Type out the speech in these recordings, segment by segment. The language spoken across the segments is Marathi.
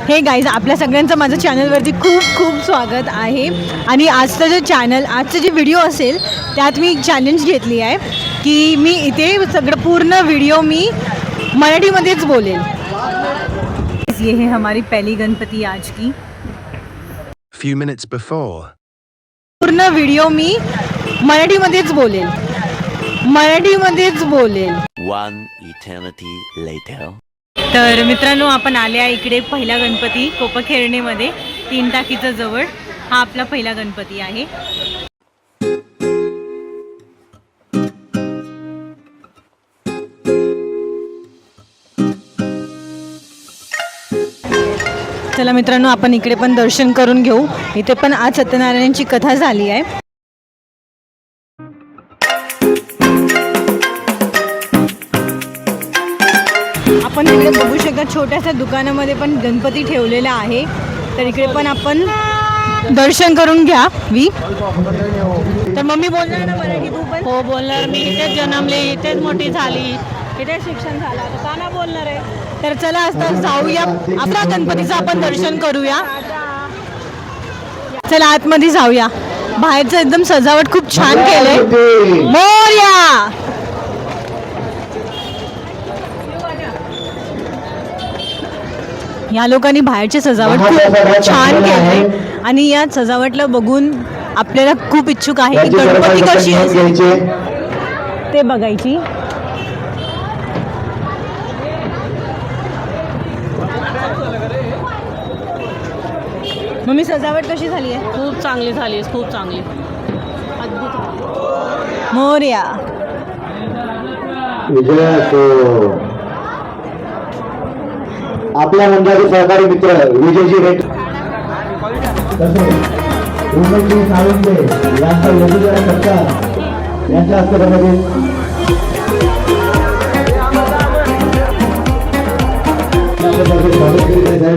हे गाईज, आपल्या सगळ्यांचं माझ्या चॅनलवरती खूप खूप स्वागत आहे. आणि आजचं जे व्हिडिओ असेल त्यात मी चॅलेंज घेतली आहे की मी इथे सगळं पूर्ण व्हिडिओ मी मराठीमध्येच बोलेल. ये है हमारी पहली गणपति आज की. Few minutes before. पूर्ण व्हिडिओ मी मराठीमध्येच बोलेल. One eternity later. तर मित्रांनो, आपण आले आहे इकडे पहिला गणपती कोपखेरणेमध्ये 3 टाकीच्या जवळ. हा आपला पहिला गणपती आहे. चला मित्रांनो, आपण इकडे पण दर्शन करून घेऊ. इथे पण आज सत्यनारायणाची कथा झाली आहे. आपण इकडे बघू शकता, छोट्याशा दुकानामध्ये पण गणपती ठेवलेला आहे. तर इकडे पण आपण दर्शन करून घ्या. तर मम्मी बोलणार ना मराठी, तू पण? हो बोलणार. मी इथेच जन्मले, इथेच मोठी झाली, इथेच शिक्षण झालं, आता का ना बोलणार आहे. तर चला आता जाऊया, आपल्या गणपतीचं आपण दर्शन करूया. चला आतमध्ये जाऊया. बाहेरचं एकदम सजावट खूप छान केलंय. मोरया. या लोकांनी बाहेरची सजावट खूप छान केली आणि या सजावटला बघून आपल्याला खूप इच्छुक आहे की गणपती कशी असेल ते बघायची. मम्मी, सजावट कशी झाली आहे? खूप चांगली झाली, खूप चांगली, अद्भुत. मोरया. आपल्या मंडळाचे सहकारी मित्र विजयजी रेट यांच्या हस्ते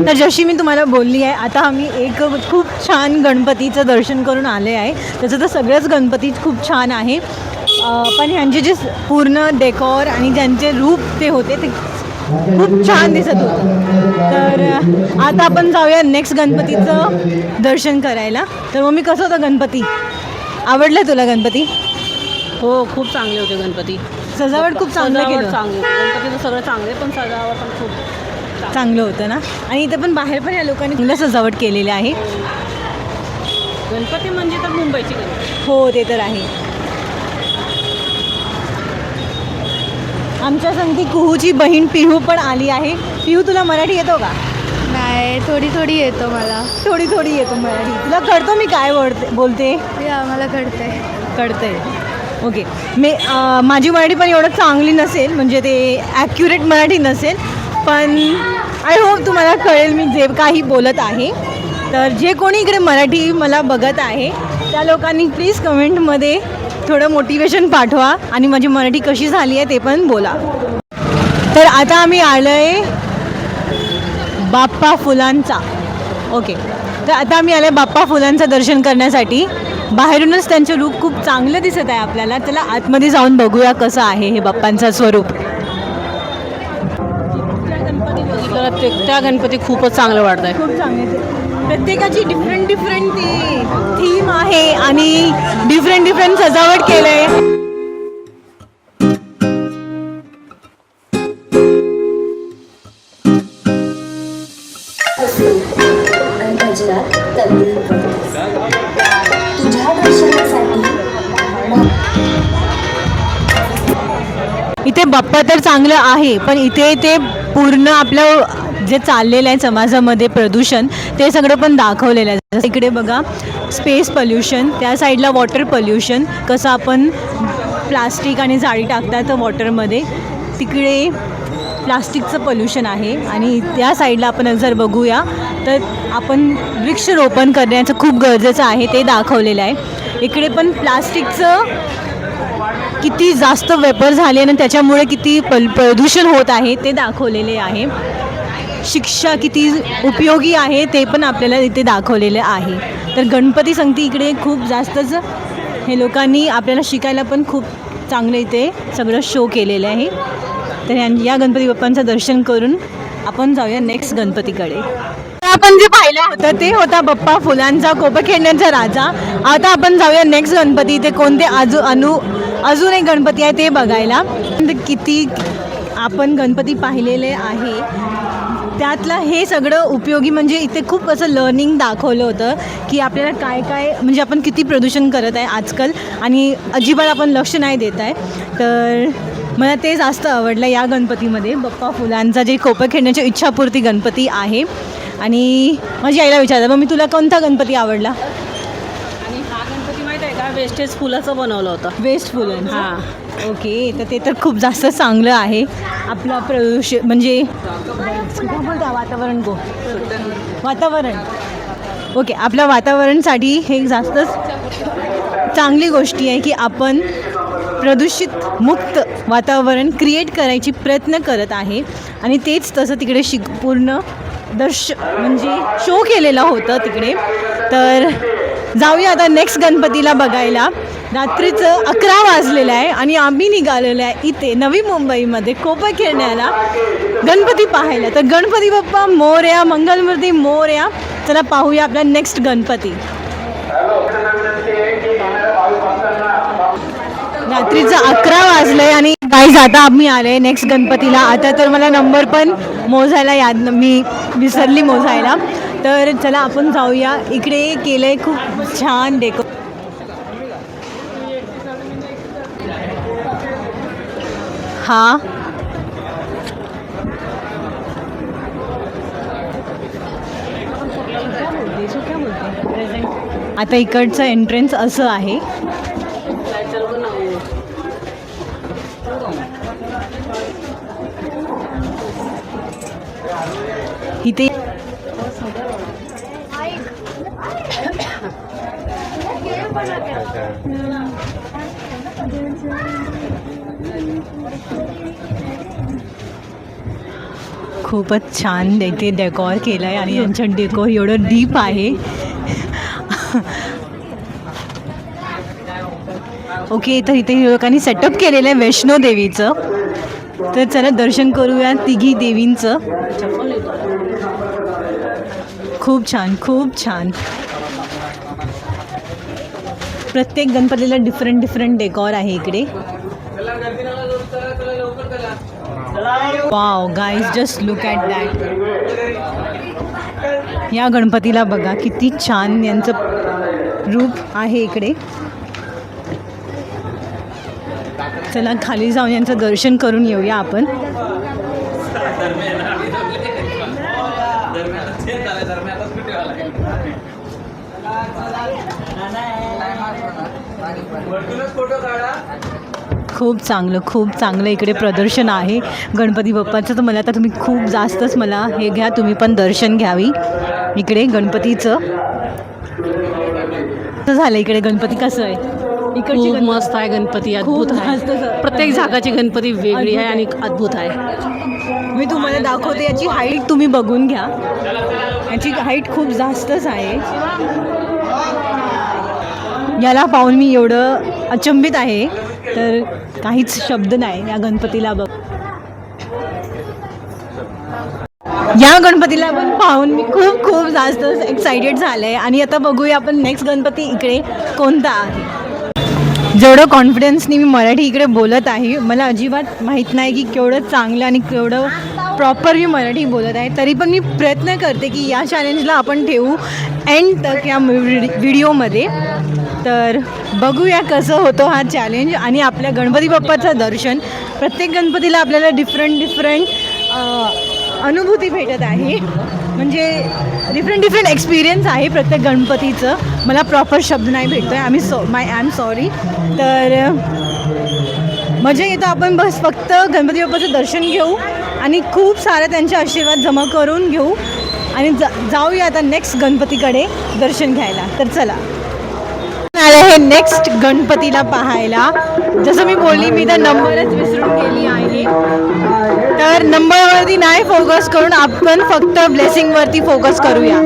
तर जशी मी तुम्हाला बोलली आहे, आता आम्ही एक खूप छान गणपतीचं दर्शन करून आले आहे. त्याचं तर सगळंच गणपती खूप छान आहे, पण ह्यांचे जे पूर्ण डेकॉर आणि ज्यांचे रूप ते होते ते खूप छान दिसत होतं. तर आता आपण जाऊया नेक्स्ट गणपतीचं दर्शन करायला. तर मम्मी, कसं होतं गणपती? आवडलं तुला गणपती? हो खूप चांगले होते गणपती. सजावट खूप चांगलं केलं. चांगली गणपतीचं सगळं चांगले, पण सजावट पण खूप चांगलं होतं ना. आणि इथं पण बाहेर पण या लोकांनी चांगलं सजावट केलेली आहे. गणपती म्हणजे तर मुंबईची गणपती. हो, ते तर आहे. आमच्या संगती कुहूची बहीण पिहू पण आली आहे. पिहू, तुला मराठी येतो का? नाही, थोडी थोडी येतो मला. थोडी थोडी येतो मराठी. तुला कळतो मी काय बोलते? मला कळतंय. ओके. माझी मराठी पण एवढं चांगली नसेल, म्हणजे ते ॲक्युरेट मराठी नसेल, पण आय होप तुम्हाला कळेल मी जे काही बोलत आहे. तर जे कोणी इकडे मराठी मला बघत आहे त्या लोकांनी प्लीज कमेंटमध्ये थोडं मोटिवेशन पाठवा आणि माझी मराठी कशी झाली आहे ते पण बोला. तर आता आम्ही आलो आहे बाप्पा फुलांचा. ओके. तर आता आम्ही आलो आहे बाप्पा फुलांचं दर्शन करण्यासाठी. बाहेरूनच त्यांचं रूप खूप चांगलं दिसत आहे आपल्याला. चला आतमध्ये जाऊन बघूया कसं आहे हे बाप्पांचं स्वरूप. त्या गणपती खूपच चांगलं वाटत आहे. खूप चांगले. प्रत्येकाची डिफरंट ती थीम आहे आणि डिफरंट सजावट केलं आहे. इथे बाप्पा तर चांगलं आहे, पण इथे ते पूर्ण आपलं जे चाललेलं आहे समाजामध्ये प्रदूषण ते सगळं पण दाखवलेलं आहे. जसं इकडे बघा, स्पेस पोल्युशन, त्या साईडला वॉटर पोल्युशन, कसं आपण प्लास्टिक आणि जाळी टाकतात वॉटरमध्ये, तिकडे प्लास्टिकचं पोल्युशन आहे. आणि त्या साईडला आपण जर बघूया तर आपण वृक्षरोपण करण्याचं खूप गरजेचं आहे ते दाखवलेलं आहे. इकडे पण प्लास्टिकचं किती जास्त वेपर झाले आणि त्याच्यामुळे किती प्रदूषण होत आहे ते दाखवलेले आहे. शिक्षा किती उपयोगी आहे ते पण आपल्याला इथे दाखवलेलं आहे. तर गणपती संगती इकडे खूप जास्तच हे लोकांनी आपल्याला शिकायला पण खूप चांगलं इथे सगळं शो केलेलं आहे. तर या गणपती बाप्पांचं दर्शन करून आपण जाऊया नेक्स्ट गणपतीकडे. आपण जे पाहिलं होतं ते होता बाप्पा फुलांचा कोपा खेळण्याचा राजा. आता आपण जाऊया नेक्स्ट गणपती. ते कोणते अजून एक गणपती आहे ते बघायला. किती आपण गणपती पाहिलेले आहे त्यातलं हे सगळं उपयोगी, म्हणजे इथे खूप असं लर्निंग दाखवलं होतं की आपल्याला काय काय, म्हणजे आपण किती प्रदूषण करत आहे आजकाल आणि अजिबात आपण लक्ष नाही देत आहे. तर मला ते जास्त आवडलं या गणपतीमध्ये. बाप्पा फुलांचा जे कोपा खेळण्याची इच्छापूर्ती गणपती आहे. आणि माझी आईला विचारलं, मग मी तुला कोणता गणपती आवडला? आणि हा गणपती माहीत आहे का, वेस्टेज फुलाचं बनवलं होतं. वेस्ट फुलांचा. हां, ओके, तर ते तर खूप जास्त चांगलं आहे. आपला प्रदूषण म्हणजे काय बोलता, वातावरण ओके, आपल्या वातावरणासाठी हे जास्तच चांगली गोष्टी आहे की आपण प्रदूषित मुक्त वातावरण क्रिएट करायची प्रयत्न करत आहे. आणि तेच तसं तिकडे पूर्ण म्हणजे शो केलेला होतं तिकडे. तर जाऊया आता नेक्स्ट गणपतीला बघायला. रात्रीचं 11 वाजलेलं आहे आणि आम्ही निघालेलो आहे इथे नवी मुंबईमध्ये कोपा खेळण्याला गणपती पाहायला. तर गणपती बाप्पा मोरया, मंगलमूर्ती मोरया. चला पाहूया आपला नेक्स्ट गणपती. रात्रीचं 11 वाजलंय आणि गाईज आता आम्ही आले नेक्स्ट गणपतीला. आता तर मला नंबर पण मोजायला मी विसरली मोजायला. तर चला आपण जाऊया. इकडे केलंय खूप छान डेको. हा आता इकडचं एंट्रन्स असं आहे. इथे खूपच छान इथे डेकॉर केलं आहे आणि यांच्या डेकोर एवढं डीप आहे. ओके, तर इथे लोकांनी सेटअप केलेलं आहे वैष्णो देवीचं. तर चला दर्शन करूया तिघी देवींचं. खूप छान, खूप छान. प्रत्येक गणपतीला डिफरंट डेकॉर आहे इकडे. Wow guys, just look at that. या गणपतीला बघा किती छान यांचं रूप आहे इकडे. चला खाली जाऊन यांचं दर्शन करून येऊया आपण. खूप चांगलं इकडे प्रदर्शन आहे गणपती बाप्पाचं. तर मला आता तुम्ही खूप जास्तच मला हे घ्या, तुम्ही पण दर्शन घ्यावी इकडे गणपतीचं. कसं झालं इकडे गणपती, कसं आहे इकडची? खूप मस्त आहे गणपती, अद्भुत आहे. प्रत्येक जागाची गणपती वेगळी आहे आणि अद्भुत आहे. मी तुम्हाला दाखवते. याची हाईट तुम्ही बघून घ्या, याची हाईट खूप जास्तच आहे. याला पाहून मी एवढं अचंबित आहे तर काहीच शब्द नाही या गणपतीला बघ. या गणपतीला पण पाहून मी खूप जास्त एक्सायटेड झालं आहे. आणि आता बघूया आपण नेक्स्ट गणपती इकडे कोणता आहे. जेवढं कॉन्फिडन्सनी मी मराठी इकडे बोलत आहे, मला अजिबात माहीत नाही की केवढं चांगलं आणि केवढं प्रॉपर मी मराठी बोलत आहे. तरी पण मी प्रयत्न करते की या चॅलेंजला आपण ठेवू एंड तक या व्हिडिओमध्ये. तर बघूया कसं होतं हा चॅलेंज. आणि आपल्या गणपती बाप्पाचं दर्शन, प्रत्येक गणपतीला आपल्याला डिफरंट अनुभूती भेटत आहे. म्हणजे डिफरंट एक्सपिरियन्स आहे प्रत्येक गणपतीचं. मला प्रॉपर शब्द नाही भेटतो आहे, आय एम सॉरी. तर मजा येतो. आपण बस फक्त गणपती बाप्पाचं दर्शन घेऊ आणि खूप सारे त्यांचे आशीर्वाद जमा करून घेऊ आणि जाऊया आता नेक्स्ट गणपतीकडे दर्शन घ्यायला. तर चला आलं हे नेक्स्ट गणपतीला पाहायला. जसं मी बोलली, मी तर नंबरच विसरून गेली आहे. तर नंबरवरती नाही फोकस करून आपण फक्त ब्लेसिंगवरती फोकस करूया.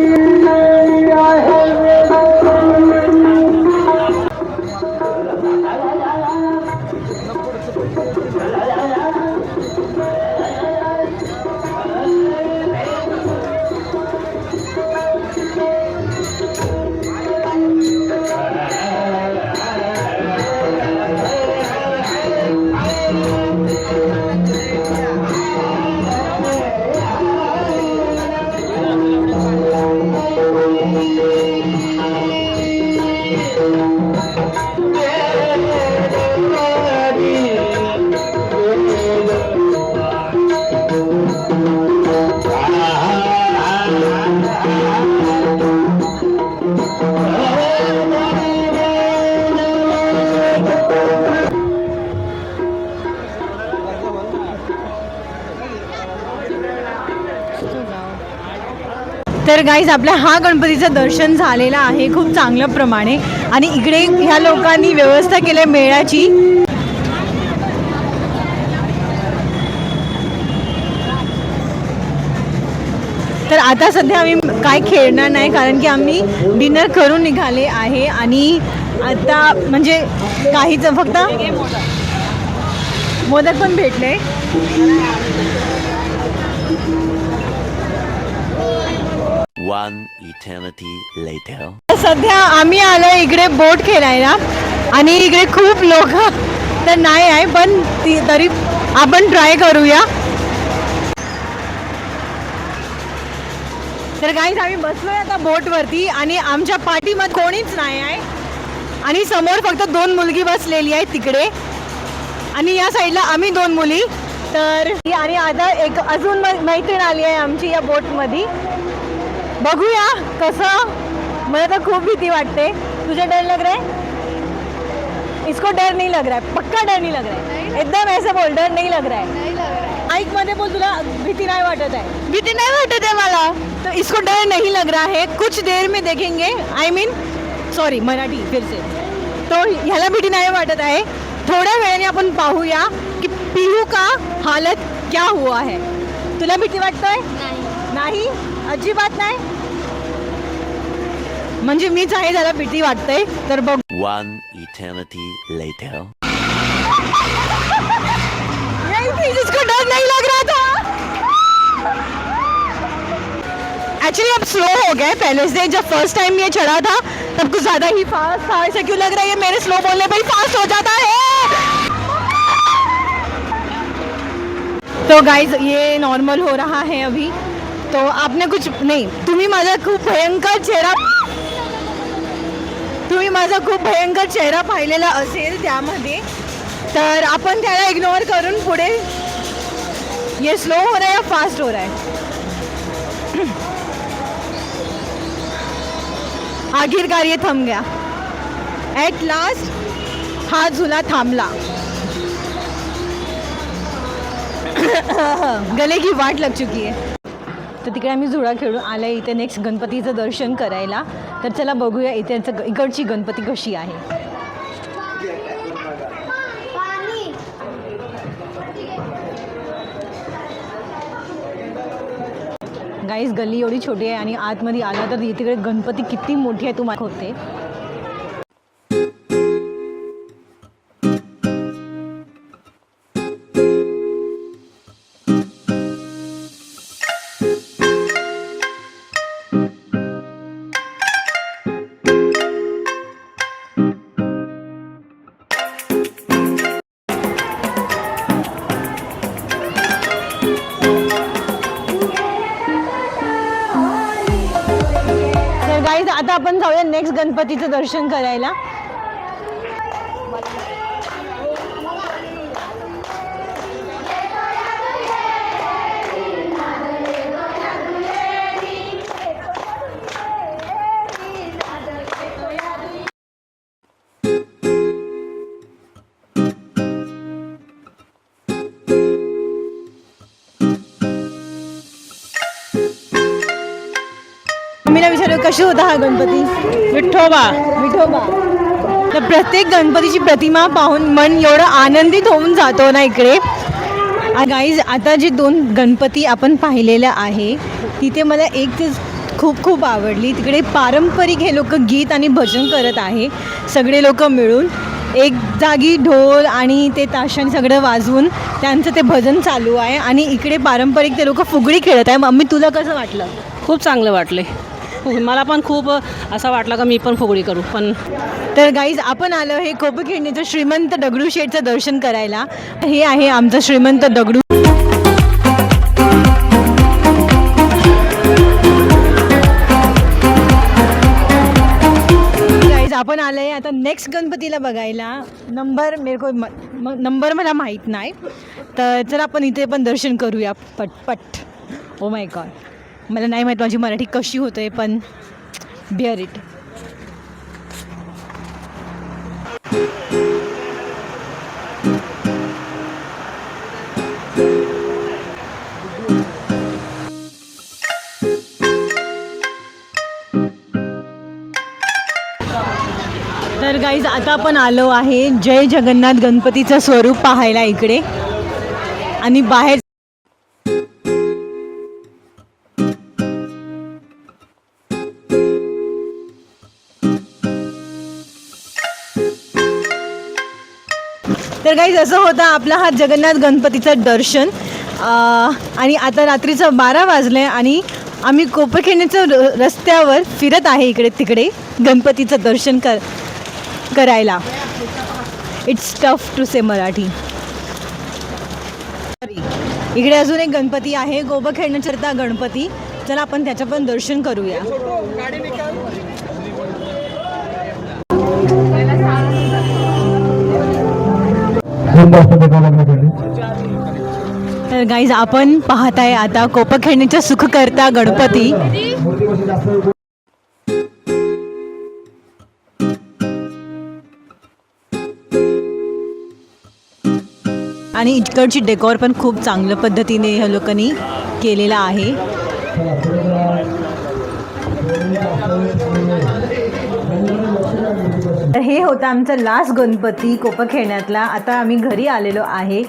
तर गाईज आपल्या हा गणपतीचं दर्शन झालेलं आहे खूप चांगल्या प्रमाणे आणि इकडे ह्या लोकांनी व्यवस्था केली मेळ्याची. तर आता सध्या आम्ही काय खेळणार नाही कारण की आम्ही डिनर करून निघाले आहे आणि आता म्हणजे काहीच फक्त मोदक पण भेटले. One eternity later. सध्या आम्ही आलो इकडे बोट खेळायला आणि इकडे खूप लोक तर नाही आहे पण तरी आपण ट्राय करूया. तर गाईज आम्ही बसलोय आता बोटवरती आणि आमच्या पाठीमध्ये कोणीच नाही आहे आणि समोर फक्त 2 मुलगी बसलेली आहे तिकडे आणि या साईडला आम्ही 2 मुली. तर आणि आता एक अजून मैत्रीण आली आहे आमची या बोटमध्ये. बघूया कसं. मला तर खूप भीती वाटते. तुझे डर लग रहा है? इसको डर नहीं लग रहा है? पक्का डर नहीं लग रहा है? एकदम ऐसे बोल डर नहीं लग रहा है. नाही लागत. माइक मध्ये बोल तुला भीती नहीं वाटत है? भीती नाही वाटत आहे मला. तो इसको डर नहीं लग रहा है. कुछ देर में देखेंगे. आई मीन सॉरी मराठी फिर से. तो ह्याला भीती नाही वाटत आहे. थोड्या वेळाने आपण पाहूया की पिहू का हालत क्या हुआ है. तुला भीती वाटतोय? नाही अजिबात नाही. म्हणजे मीच आहे त्याला भीती वाटते. तर बघ. One eternity later. जिसको डर नहीं लग रहा था. एक्चुअली अब स्लो हो गया पहले से. जब फर्स्ट टाइम ये चढ़ा था तब कुछ ज़्यादा ही फास्ट था. ऐसा क्यों लग रहा है ये मेरे स्लो बोलने पर ही फास्ट हो जाता है. तो गाइज ये नॉर्मल हो रहा है अभी. तो आपने कुछ नहीं. तुम्ही माझा खूप भयंकर चेहरा पाहिलेला असेल त्यामध्ये. तर आपण त्याला इग्नोर करून पुढे. ये स्लो हो रहा है या फास्ट हो रहा है? आखिरकार ये थम गया. एट लास्ट हा झुला थांबला. गले की वाट लग चुकी है. तर तिकडे आम्ही झुला खेळून आलं इथे नेक्स्ट गणपतीचं दर्शन करायला. तर चला बघूया इकडची गणपती कशी आहे. गाईज गल्ली एवढी छोटी आहे आणि आतमध्ये आला तर तिकडे गणपती किती मोठी आहे तुम्हाला होते. आता आपण जाऊया नेक्स्ट गणपतीचं दर्शन करायला. मम्मीला विचारू कशी होता हा गणपती. विठोबा. तर प्रत्येक गणपतीची प्रतिमा पाहून मन एवढं आनंदित होऊन जातो ना इकडे. गाईज आता जे 2 गणपती आपण पाहिलेल्या आहे तिथे मला एक चीज खूप आवडली. तिकडे पारंपरिक हे लोक गीत आणि भजन करत आहे. सगळे लोक मिळून एक जागी ढोल आणि ते ताशाने सगळं वाजवून त्यांचं ते भजन चालू आहे आणि इकडे पारंपरिक ते लोक फुगडी खेळत आहे. मम्मी तुला कसं वाटलं? खूप चांगलं वाटले. मला पण खूप असं वाटलं का मी पण फुगडी करू पण. तर गाईज आपण आलो हे कोपखेडणीचं श्रीमंत दगडूशेठचं दर्शन करायला. हे आहे आमचं श्रीमंत दगडू. गाईज आपण आलो आहे आता नेक्स्ट गणपतीला बघायला. नंबर मला माहीत नाही. तर चला आपण इथे पण दर्शन करूया पटपट. Oh my God. मला नाही माहीत माझी मराठी कशी होते पण बिअर इट. तर गाईज आता आपण आलो आहे जय जगन्नाथ गणपतीचं स्वरूप पाहायला इकडे आणि बाहेर तर गाईज असं होतं आपला हा जगन्नाथ गणपतीचं दर्शन आणि आता रात्रीचं 12 वाजले आणि आम्ही कोपरखैरण्याच्या रस्त्यावर फिरत आहे इकडे तिकडे गणपतीचं दर्शन करायला. इट्स टफ टू से मराठी. इकडे अजून एक गणपती आहे कोपरखैरण्याचा गणपती. चला आपण त्याचं पण दर्शन करूया. तर गाईज आपण पाहताय आता कोपरखैरण्याचा सुखकर्ता गणपती. आणि इकडची डेकोर पण खूप चांगल्या पद्धतीने ह्या लोकांनी केलेला आहे. तर हे होतं आमचं लास्ट गणपती कोपरखैरण्यातला. आता आम्ही घरी आलेलो आहे.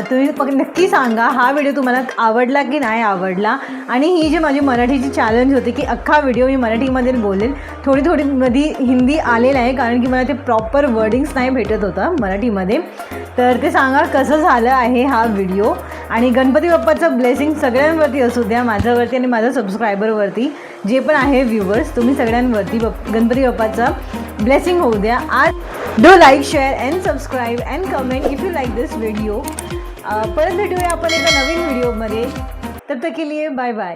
तुम्ही नक्की सांगा हा व्हिडिओ तुम्हाला आवडला की नाही आवडला. आणि ही जी माझी मराठीची चॅलेंज होती की अख्खा व्हिडिओ मी मराठीमध्ये बोलेल. थोडी मध्ये हिंदी आलेलं आहे कारण की मला ते प्रॉपर वर्डिंग्स नाही भेटत होतं मराठीमध्ये. तर ते सांगा कसं झालं आहे हा व्हिडिओ. आणि गणपती बाप्पाचं ब्लेसिंग सगळ्यांवरती असू द्या, माझ्यावरती आणि माझ्या सबस्क्रायबरवरती जे पण आहे व्ह्यूवर्स, तुम्ही सगळ्यांवरती गणपती बाप्पाचा ब्लेसिंग होऊ द्या. आज do like share and subscribe and comment if you like this video. परत भेटूया आपण एका नवीन व्हिडिओमध्ये. तब तक के लिए बाय बाय.